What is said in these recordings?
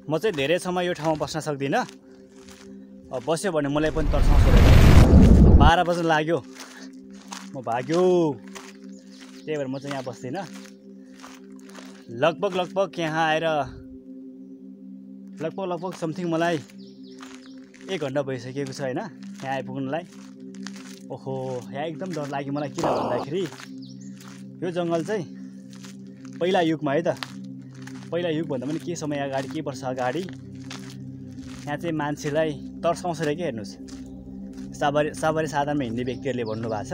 म चाहिँ धेरै समय यो ठाउँमा बस्न सक्दिनँ। अब बस्यो भने मलाई पनि तर्साउँछ। 12 बज्न लाग्यो, म भाग्यो। त्यही भएर म चाहिँ यहाँ बस्दिनँ। लगभग यहाँ आएर लगभग समथिङ मलाई 1 घन्टा भइसकेको छ हैन यहाँ आइपुग्नलाई। ओहो, यहाँ एकदम डर लाग्यो मलाई। किन भन्दाखेरि यो जङ्गल चाहिँ पहिला युगमा है त, पहिला युग भन्दा पनि के समय अगाडि, के वर्ष अगाडि यहाँ चाहिँ मान्छेलाई तर्साउँछ रे के। हेर्नुहोस्, सवारी साधनमा हिँड्ने व्यक्तिहरूले भन्नुभएको छ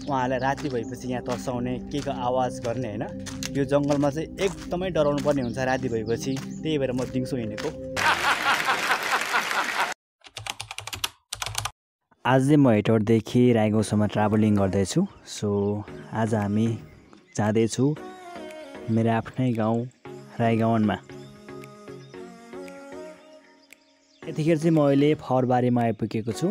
उहाँहरूलाई राति भएपछि यहाँ तर्साउने, के को आवाज गर्ने हैन। यो जङ्गलमा चाहिँ एकदमै डराउनु पर्ने हुन्छ राति भएपछि। त्यही भएर म दिउँसो हिँडेको। आज चाहिँ म हेटौडदेखि रायगाउँसम्म ट्राभलिङ गर्दैछु। सो आज हामी जाँदैछु मेरो आफ्नै गाउँ रायगाउँमा। यतिखेर चाहिँ म अहिले फरबारीमा आइपुगेको छु।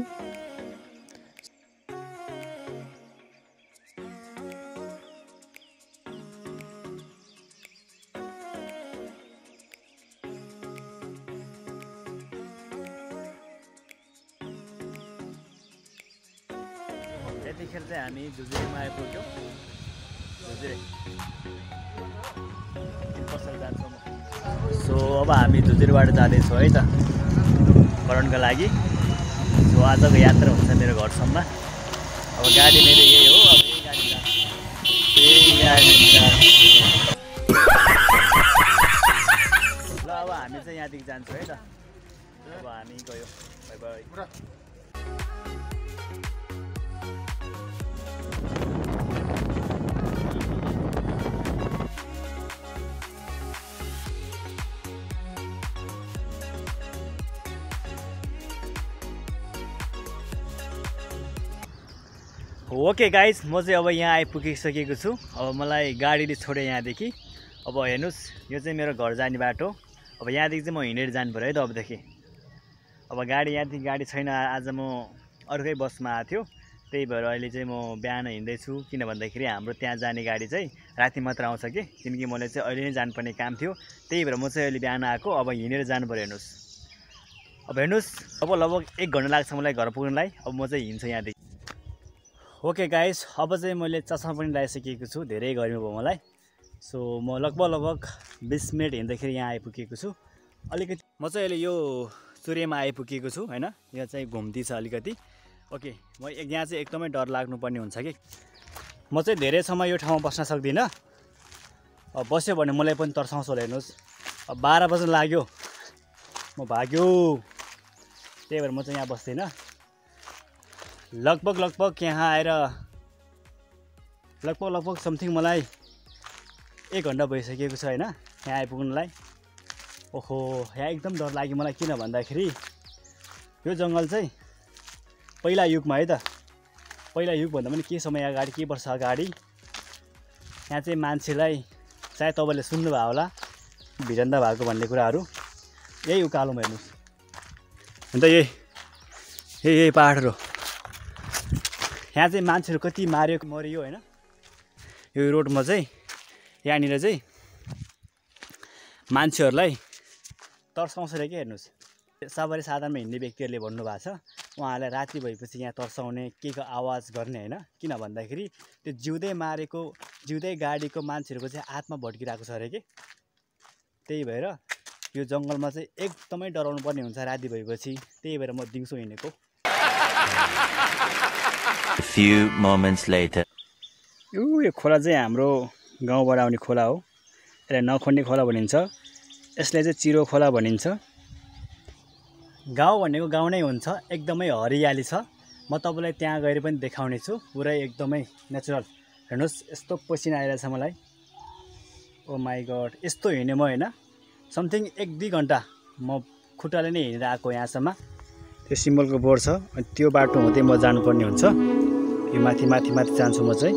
यतिखेर चाहिँ हामी झुजुरेमा आइपुग्यौँ। झुजुरे पसल जान्छौँ। सो अब हामी झुजुरेबाट जाँदैछौँ है त करणको लागि। सो आजको यात्रा हुन्छ मेरो घरसम्म। अब गाडी मेरो यही हो। अब यही गाडी ल अब हामी चाहिँ यहाँदेखि जान्छौँ है त। अब हामी गयो। By by. ओके गाइज, म चाहिँ अब यहाँ आइपुगिसकेको छु। अब मलाई गाडीले छोड्यो यहाँदेखि। अब हेर्नुहोस्, यो चाहिँ मेरो घर जाने बाटो। अब यहाँदेखि चाहिँ म हिँडेर जानु पऱ्यो है त अबदेखि। अब गाडी यहाँदेखि गाडी छैन। आज म अर्कै बसमा आएको थियो, त्यही भएर अहिले चाहिँ म बिहान हिँड्दैछु। किन भन्दाखेरि हाम्रो त्यहाँ जाने गाडी चाहिँ राति मात्र आउँछ कि, किनकि मलाई चाहिँ अहिले नै जानुपर्ने काम थियो। त्यही भएर म चाहिँ अहिले बिहान आएको। अब हिँडेर जानु पऱ्यो। हेर्नुहोस्, अब हेर्नुहोस्, अब लगभग 1 घन्टा लाग्छ मलाई घर पुग्नलाई। अब म चाहिँ हिँड्छु यहाँदेखि। ओके गाइस, अब चाहिँ मैले चस्मा पनि लगाइसकेको छु। धेरै गर्मी भयो मलाई। सो म लगभग 20 मिनट हिँड्दाखेरि यहाँ आइपुगेको छु। अलिकति म चाहिँ अहिले यो सूर्यमा आइपुगेको छु हैन। यहाँ चाहिँ घुम्ती छ अलिकति। ओके, म यहाँ चाहिँ एकदमै डर लाग्नुपर्ने हुन्छ कि म चाहिँ धेरै समय यो ठाउँमा बस्न सक्दिनँ। अब बस्यो भने मलाई पनि तर्साउँछ होला। हेर्नुहोस्, अब 12 बज्न लाग्यो, म भाग्यो। त्यही भएर म चाहिँ यहाँ बस्दिनँ। लगभग यहाँ आएर लगभग समथिङ मलाई 1 घन्टा भइसकेको छ हैन यहाँ आइपुग्नलाई। ओहो, यहाँ एकदम डर लाग्यो मलाई। किन भन्दाखेरि यो जङ्गल चाहिँ पहिला युगमा है त, पहिला युग भन्दा पनि के समय अगाडि, के वर्ष अगाडि यहाँ चाहिँ मान्छेलाई, सायद तपाईँले सुन्नुभयो होला भिडन्त भएको भन्ने कुराहरू। यही उकालोमा हेर्नुहोस्, अन्त यही पाहाडहरू। यहाँ चाहिँ मान्छेहरू कति मरियो हैन। यो रोडमा चाहिँ यहाँनिर चाहिँ मान्छेहरूलाई तर्साउँछ रे के। हेर्नुहोस्, सवारी साधनमा हिँड्ने व्यक्तिहरूले भन्नुभएको छ उहाँहरूलाई राति भएपछि यहाँ तर्साउने, के को आवाज गर्ने हैन। किन भन्दाखेरि त्यो जिउँदै गाडीको मान्छेहरूको चाहिँ आत्मा भड्किरहेको छ अरे के। त्यही भएर यो जङ्गलमा चाहिँ एकदमै डराउनु पर्ने हुन्छ राति भएपछि। त्यही भएर म दिउँसो हिँडेको। Few moments later. यो खोला चाहिँ हाम्रो गाउँबाट आउने खोला हो। यसलाई नखोड्ने खोला भनिन्छ। यसलाई चाहिँ चिरो खोला भनिन्छ। गाउँ भनेको गाउँ नै हुन्छ। एकदमै हरियाली छ। म तपाईँलाई त्यहाँ गएर पनि देखाउने छु। पुरै एकदमै नेचुरल। हेर्नुहोस्, यस्तो पसिना आइरहेछ मलाई। ओ माई गड, यस्तो हिँडेँ म हैन। समथिङ 1-2 घन्टा म खुट्टाले नै हिँडेर आएको यहाँसम्म। त्यो सिम्बलको बोर्ड छ, अनि त्यो बाटो हुँदै म जानुपर्ने हुन्छ। यो माथि जान्छु म चाहिँ।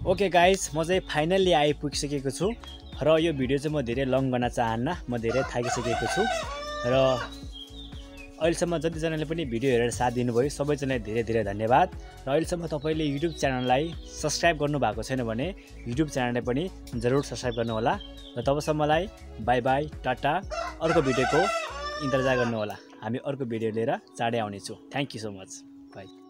ओके गाइस, म चाहिँ फाइनल्ली आइपुगिसकेको छु र यो भिडियो चाहिँ म धेरै लङ गर्न चाहन्न। म धेरै थाकिसकेको छु। र अहिलेसम्म जतिजनाले पनि भिडियो हेरेर साथ दिनुभयो सबैजनालाई धेरै धेरै धन्यवाद। र अहिलेसम्म तपाईँले युट्युब च्यानललाई सब्स्क्राइब गर्नुभएको छैन भने युट्युब च्यानललाई पनि जरुर सब्स्क्राइब गर्नुहोला। र तबसम्मलाई बाई बाई टाटा। अर्को भिडियोको इन्तजार गर्नुहोला। हामी अर्को भिडियो लिएर चाँडै आउनेछौँ। Thank you so much. By.